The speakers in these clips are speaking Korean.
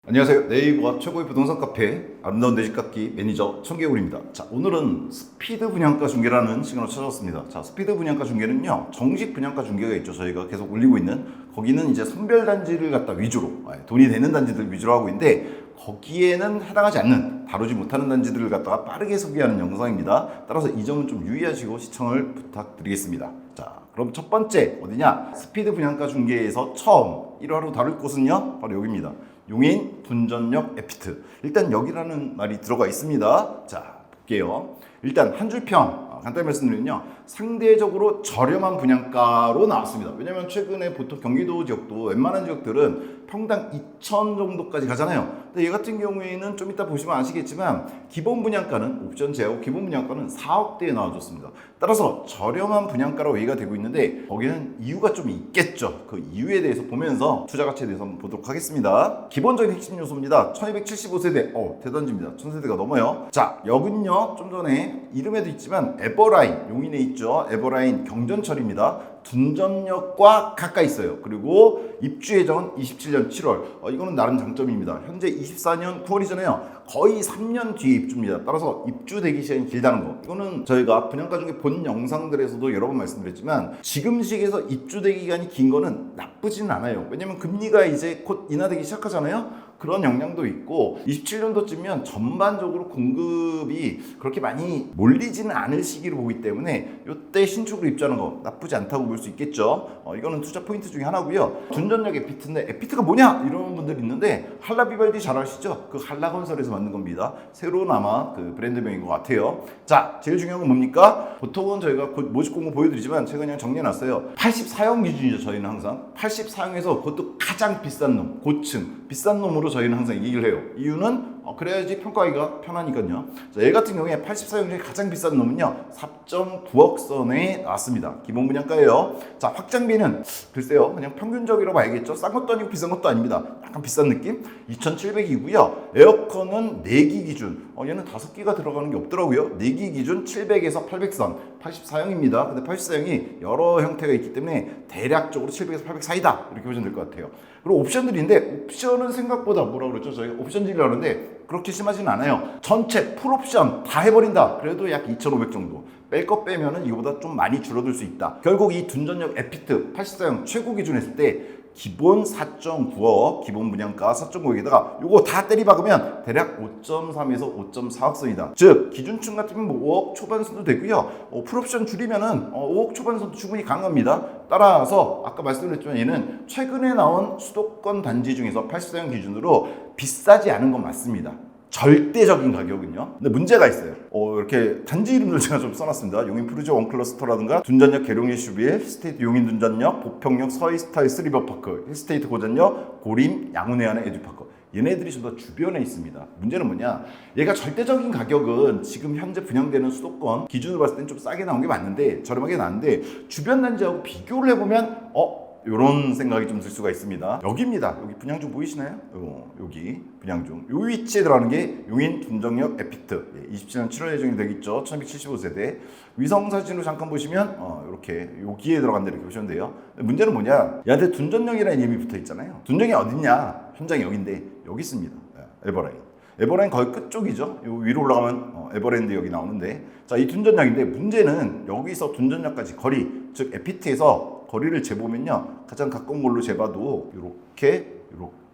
안녕하세요. 네이버가 최고의 부동산 카페 아름다운 내 집 갖기 매니저 청개울입니다. 자, 오늘은 스피드 분양가 중개라는 시간을 찾아왔습니다. 자, 스피드 분양가 중개는요, 정식 분양가 중개가 있죠. 저희가 계속 올리고 있는 거기는 이제 선별 단지를 갖다 위주로 돈이 되는 단지들 위주로 하고 있는데 거기에는 해당하지 않는 다루지 못하는 단지들을 갖다가 빠르게 소개하는 영상입니다. 따라서 이 점은 좀 유의하시고 시청을 부탁드리겠습니다. 자, 그럼 첫 번째 어디냐? 스피드 분양가 중개에서 처음 1화로 다룰 곳은요, 바로 여기입니다. 용인 둔전역 에피트. 일단 여기라는 말이 들어가 있습니다. 자, 볼게요. 일단 한 줄 평 간단히 말씀드리면요, 상대적으로 저렴한 분양가로 나왔습니다. 왜냐면 최근에 보통 경기도 지역도 웬만한 지역들은 평당 2천 정도까지 가잖아요. 근데 얘 같은 경우에는 좀 이따 보시면 아시겠지만 기본 분양가는 옵션 제하고 기본 분양가는 4억대에 나와줬습니다. 따라서 저렴한 분양가로 얘기가 되고 있는데 거기는 이유가 좀 있겠죠. 그 이유에 대해서 보면서 투자 가치에 대해서 한번 보도록 하겠습니다. 기본적인 핵심 요소입니다. 1275세대 대단지입니다. 1000세대가 넘어요. 자, 여긴요, 좀 전에 이름에도 있지만 에버라인, 용인에 있죠. 에버라인 경전철입니다. 둔전역과 가까이 있어요. 그리고 입주 예정은 27년 7월. 이거는 나름 장점입니다. 현재 24년 9월이잖아요. 거의 3년 뒤에 입주입니다. 따라서 입주 대기 시간이 길다는 거. 이거는 저희가 분양가 중에 본 영상들에서도 여러 번 말씀드렸지만 지금 시기에서 입주 대기 기간이 긴 거는 나쁘지는 않아요. 왜냐면 금리가 이제 곧 인하되기 시작하잖아요. 그런 영향도 있고 27년도쯤이면 전반적으로 공급이 그렇게 많이 몰리지는 않을 시기로 보기 때문에 이때 신축으로 입주하는 거 나쁘지 않다고 볼 수 있겠죠. 이거는 투자 포인트 중에 하나고요. 둔전역 에피트인데 에피트가 뭐냐? 이런 분들이 있는데 한라비발디 잘 아시죠? 그 한라건설에서 만든 겁니다. 새로운 아마 그 브랜드명인 것 같아요. 자, 제일 중요한 건 뭡니까? 보통은 저희가 곧 모집 공고 보여드리지만 제가 그냥 정리해놨어요. 84형 기준이죠. 저희는 항상 84형에서 그것도 가장 비싼 놈, 고층 비싼 놈으로 저희는 항상 얘기를 해요. 이유는 그래야지 평가하기가 편하니까요. 자, 얘 같은 경우에 84형 중에 가장 비싼 놈은요 4.9억 선에 나왔습니다. 기본 분양가예요. 자, 확장비는 글쎄요, 그냥 평균적이라고 봐야겠죠. 싼 것도 아니고 비싼 것도 아닙니다. 약간 비싼 느낌? 2,700이고요. 에어컨은 4기 기준, 얘는 5기가 들어가는 게 없더라고요. 4기 기준 700에서 800선 84형입니다. 근데 84형이 여러 형태가 있기 때문에 대략적으로 700에서 800 사이다, 이렇게 보시면 될 것 같아요. 그리고 옵션들인데 옵션은 생각보다 뭐라고 그랬죠? 저희가 옵션들이라고 하는데 그렇게 심하지는 않아요. 전체 풀옵션 다 해버린다. 그래도 약 2,500 정도. 뺄 거 빼면은 이거보다 좀 많이 줄어들 수 있다. 결국 이 둔전역 에피트 84형 최고 기준 했을 때 기본 4.9억, 기본 분양가 4.9억에다가 요거 다 때리박으면 대략 5.3에서 5.4억 선이다. 즉 기준층 같으면 뭐 5억 초반선도 되고요. 풀옵션 줄이면은 5억 초반선도 충분히 가능합니다. 따라서 아까 말씀드렸지만 얘는 최근에 나온 수도권 단지 중에서 84형 기준으로 비싸지 않은 건 맞습니다. 절대적인 가격은요. 근데 문제가 있어요. 이렇게 단지 이름들 제가 좀 써놨습니다. 용인 푸르지오 원클러스터라든가 둔전역 계룡 슈비엘, 힐스테이트 용인 둔전역, 보평역 서이스타일스 리버파크, 힐스테이트 고전역, 고림 양운해안의 에듀파크. 얘네들이 좀 더 주변에 있습니다. 문제는 뭐냐? 얘가 절대적인 가격은 지금 현재 분양되는 수도권 기준으로 봤을 땐 좀 싸게 나온 게 맞는데, 저렴하게 나왔는데 주변 단지하고 비교를 해보면 이런 생각이 좀 들 수가 있습니다. 여기입니다. 여기 분양중 보이시나요? 여기 분양중. 이 위치에 들어가는 게 용인 둔전역 에피트. 27년 7월 예정이 되겠죠. 1275세대. 위성사진으로 잠깐 보시면 이렇게 여기에 들어간다, 이렇게 보시면 돼요. 문제는 뭐냐? 얘한테 둔전역이라는 이름이 붙어 있잖아요. 둔전역이 어딨냐? 현장이 여기인데 여기 있습니다. 에버라인. 에버라인 거의 끝쪽이죠. 요 위로 올라가면 에버랜드 역이 나오는데, 자, 이 둔전역인데 문제는 여기서 둔전역까지 거리, 즉 에피트에서 거리를 재보면요, 가장 가까운 걸로 재봐도 이렇게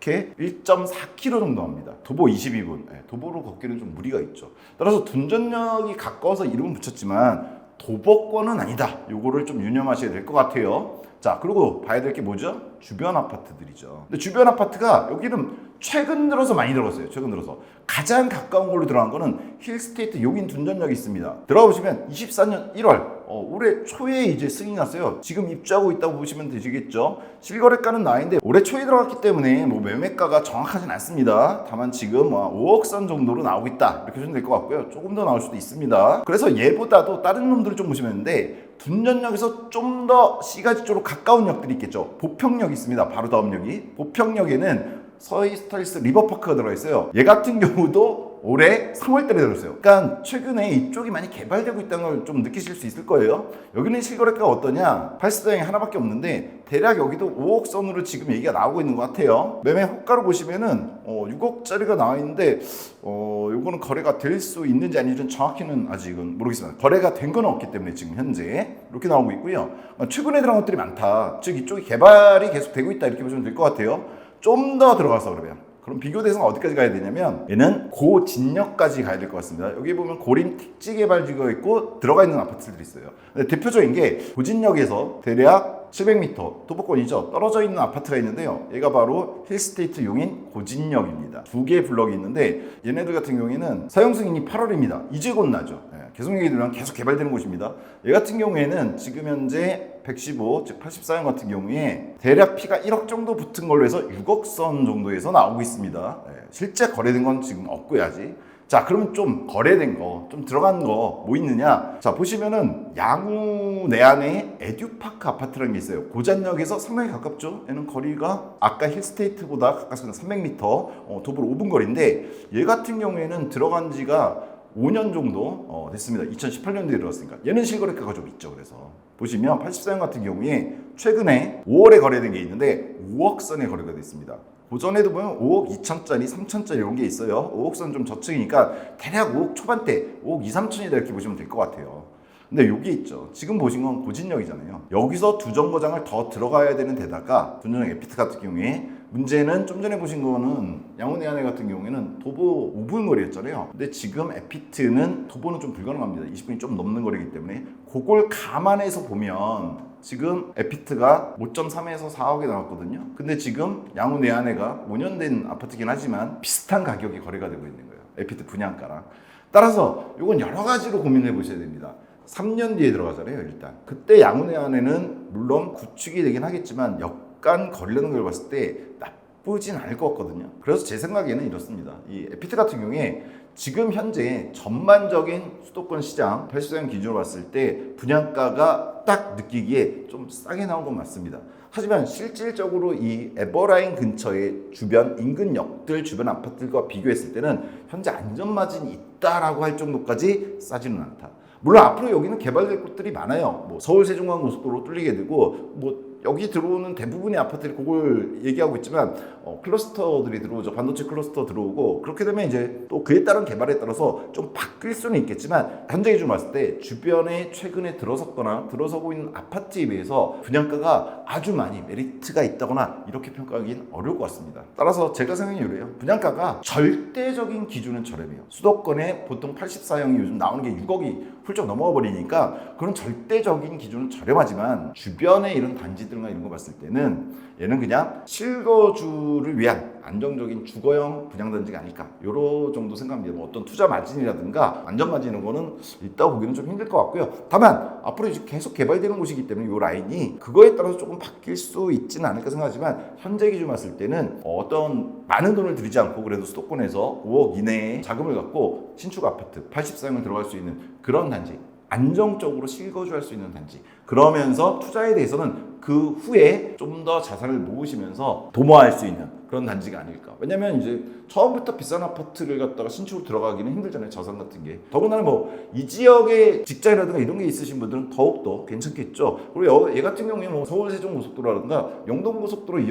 1.4km 정도 합니다. 도보 22분. 도보로 걷기는 좀 무리가 있죠. 따라서 둔전역이 가까워서 이름은 붙였지만 도보권은 아니다. 요거를 좀 유념하셔야 될 것 같아요. 자, 그리고 봐야 될 게 뭐죠? 주변 아파트들이죠. 근데 주변 아파트가 여기는 최근 들어서 많이 들어갔어요. 최근 들어서 가장 가까운 걸로 들어간 거는 힐스테이트 용인 둔전역이 있습니다. 들어가 보시면 24년 1월 올해 초에 이제 승인이 났어요. 지금 입주하고 있다고 보시면 되시겠죠. 실거래가는 나인데 올해 초에 들어갔기 때문에 뭐 매매가가 정확하진 않습니다. 다만 지금 5억 선 정도로 나오고 있다, 이렇게 보시면 될 것 같고요. 조금 더 나올 수도 있습니다. 그래서 얘보다도 다른 놈들을 좀 보시면 되는데, 둔전역에서 좀 더 C가지 쪽으로 가까운 역들이 있겠죠. 보평역이 있습니다. 바로 다음 역이 보평역에는 서이스타일스 리버파크가 들어가 있어요. 얘 같은 경우도 올해 3월달에 들었어요. 그러니까 최근에 이쪽이 많이 개발되고 있다는 걸 좀 느끼실 수 있을 거예요. 여기는 실거래가가 어떠냐? 84형이 하나밖에 없는데 대략 여기도 5억 선으로 지금 얘기가 나오고 있는 것 같아요. 매매 호가로 보시면은 6억짜리가 나와 있는데 요거는 거래가 될 수 있는지 아닌지는 정확히는 아직은 모르겠습니다. 거래가 된 건 없기 때문에 지금 현재 이렇게 나오고 있고요. 최근에 들어간 것들이 많다. 즉 이쪽이 개발이 계속 되고 있다 이렇게 보시면 될 것 같아요. 좀 더 들어가서 그럼 비교 대상 어디까지 가야 되냐면 얘는 고진역까지 가야 될 것 같습니다. 여기 보면 고림 택지 개발지가 있고 들어가 있는 아파트들이 있어요. 근데 대표적인 게 고진역에서 대략 700m 도보권이죠. 떨어져 있는 아파트가 있는데요. 얘가 바로 힐스테이트 용인 고진역입니다. 두 개의 블럭이 있는데 얘네들 같은 경우에는 사용 승인이 8월입니다. 이제 곧 나죠. 계속 얘기 들으면 계속 개발되는 곳입니다. 얘 같은 경우에는 지금 현재 115, 즉 84형 같은 경우에 대략 피가 1억 정도 붙은 걸로 해서 6억 선 정도에서 나오고 있습니다. 실제 거래된 건 지금 없고요 아직. 자, 그러면 좀 거래된 거, 좀 들어간 거 뭐 있느냐? 자, 보시면은 양우 내안에 에듀파크 아파트라는 게 있어요. 고잔역에서 상당히 가깝죠. 얘는 거리가 아까 힐스테이트보다 가까스는 300m, 도보로 5분 거리인데 얘 같은 경우에는 들어간 지가 5년 정도 됐습니다. 2018년도에 들어왔으니까. 얘는 실거래가가 좀 있죠. 그래서 보시면 84형 같은 경우에 최근에 5월에 거래된 게 있는데 5억 선에 거래가 됐습니다. 고전에도 보면 5억 2천짜리, 3천짜리 이런 게 있어요. 5억 선 좀 저층이니까 대략 5억 초반대, 5억 2, 3천이다 이렇게 보시면 될 것 같아요. 근데 여기 있죠. 지금 보신 건 고진역이잖아요. 여기서 두 정거장을 더 들어가야 되는 데다가 둔전역 에피트 같은 경우에 문제는 좀 전에 보신 거는 양호내안에 같은 경우에는 도보 5분 거리였잖아요. 근데 지금 에피트는 도보는 좀 불가능합니다. 20분이 좀 넘는 거리이기 때문에 그걸 감안해서 보면 지금 에피트가 5.3에서 4억에 나왔거든요. 근데 지금 양호내안에가 5년 된 아파트긴 하지만 비슷한 가격이 거래가 되고 있는 거예요. 에피트 분양가랑. 따라서 이건 여러 가지로 고민해 보셔야 됩니다. 3년 뒤에 들어가잖아요, 일단. 그때 양호내안에는 물론 구축이 되긴 하겠지만 약간 거리라는 걸 봤을 때 나쁘진 않을 것 같거든요. 그래서 제 생각에는 이렇습니다. 이 에피트 같은 경우에 지금 현재 전반적인 수도권 시장 84년 기준으로 봤을 때 분양가가 딱 느끼기에 좀 싸게 나온 건 맞습니다. 하지만 실질적으로 이 에버라인 근처의 주변 인근 역들 주변 아파트들과 비교했을 때는 현재 안전마진이 있다라고 할 정도까지 싸지는 않다. 물론 앞으로 여기는 개발될 곳들이 많아요. 뭐 서울 세종간 고속도로 뚫리게 되고 뭐 여기 들어오는 대부분의 아파트들이 그걸 얘기하고 있지만 클러스터들이 들어오죠. 반도체 클러스터 들어오고 그렇게 되면 이제 또 그에 따른 개발에 따라서 좀 바뀔 수는 있겠지만 현재 기준으로 봤을 때 주변에 최근에 들어섰거나 들어서고 있는 아파트에 비해서 분양가가 아주 많이 메리트가 있다거나 이렇게 평가하기는 어려울 것 같습니다. 따라서 제가 생각이 이래요. 분양가가 절대적인 기준은 저렴해요. 수도권에 보통 84형이 요즘 나오는 게 6억이 훌쩍 넘어가 버리니까 그런 절대적인 기준은 저렴하지만 주변에 이런 단지들과 이런 거 봤을 때는 얘는 그냥 실거주를 위한 안정적인 주거형 분양단지가 아닐까 요런 정도 생각합니다. 뭐 어떤 투자 마진이라든가 안전 마진 이런 거는 있다고 보기는 좀 힘들 것 같고요. 다만 앞으로 이제 계속 개발되는 곳이기 때문에 요 라인이 그거에 따라서 조금 바뀔 수 있지는 않을까 생각하지만 현재 기준 봤을 때는 어떤 많은 돈을 들이지 않고 그래도 수도권에서 5억 이내에 자금을 갖고 신축 아파트 84형을 들어갈 수 있는 그런 단지, 안정적으로 실거주할 수 있는 단지, 그러면서 투자에 대해서는 그 후에 좀 더 자산을 모으시면서 도모할 수 있는 그런 단지가 아닐까. 왜냐면 이제 처음부터 비싼 아파트를 갖다가 신축으로 들어가기는 힘들잖아요. 자산 같은 게. 더군다나 뭐 이 지역에 직장이라든가 이런 게 있으신 분들은 더욱더 괜찮겠죠. 그리고 얘 같은 경우에 뭐 서울 세종 고속도로라든가 영동 고속도로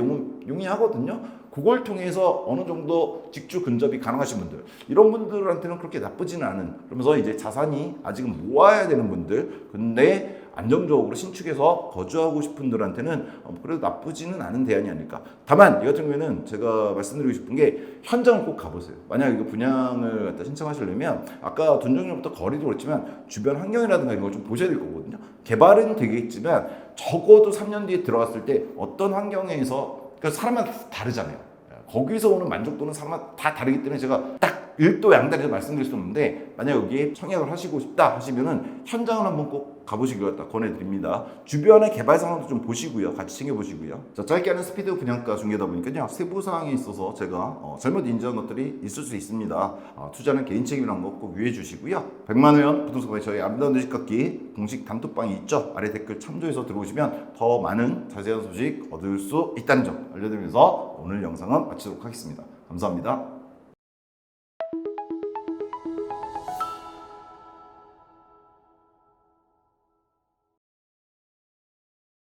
용이하거든요. 그걸 통해서 어느 정도 직주 근접이 가능하신 분들, 이런 분들한테는 그렇게 나쁘지는 않은, 그러면서 이제 자산이 아직은 모아야 되는 분들, 근데 안정적으로 신축해서 거주하고 싶은 분들한테는 그래도 나쁘지는 않은 대안이 아닐까. 다만 이 같은 경우에는 제가 말씀드리고 싶은 게 현장을 꼭 가보세요. 만약 이거 분양을 갖다 신청하시려면 아까 둔정역부터 거리도 그렇지만 주변 환경이라든가 이런 걸 좀 보셔야 될 거거든요. 개발은 되겠지만 적어도 3년 뒤에 들어갔을 때 어떤 환경에서, 그러니까 사람마다 다르잖아요. 거기서 오는 만족도는 사람마다 다 다르기 때문에 제가 딱 일도 양다리에서 말씀드릴 수 없는데, 만약 여기에 청약을 하시고 싶다 하시면은 현장을 한번 꼭 가보시길 권해드립니다. 주변의 개발 상황도 좀 보시고요. 같이 챙겨보시고요. 자, 짧게 하는 스피드 분양가 중개다 보니까요. 세부 사항에 있어서 제가 잘못 인지한 것들이 있을 수 있습니다. 투자는 개인 책임이라는 거 꼭 유의해 주시고요. 100만 원 부동산에 저희 아름다운 내 집 갖기 공식 단톡방이 있죠. 아래 댓글 참조해서 들어오시면 더 많은 자세한 소식 얻을 수 있다는 점 알려드리면서 오늘 영상은 마치도록 하겠습니다. 감사합니다.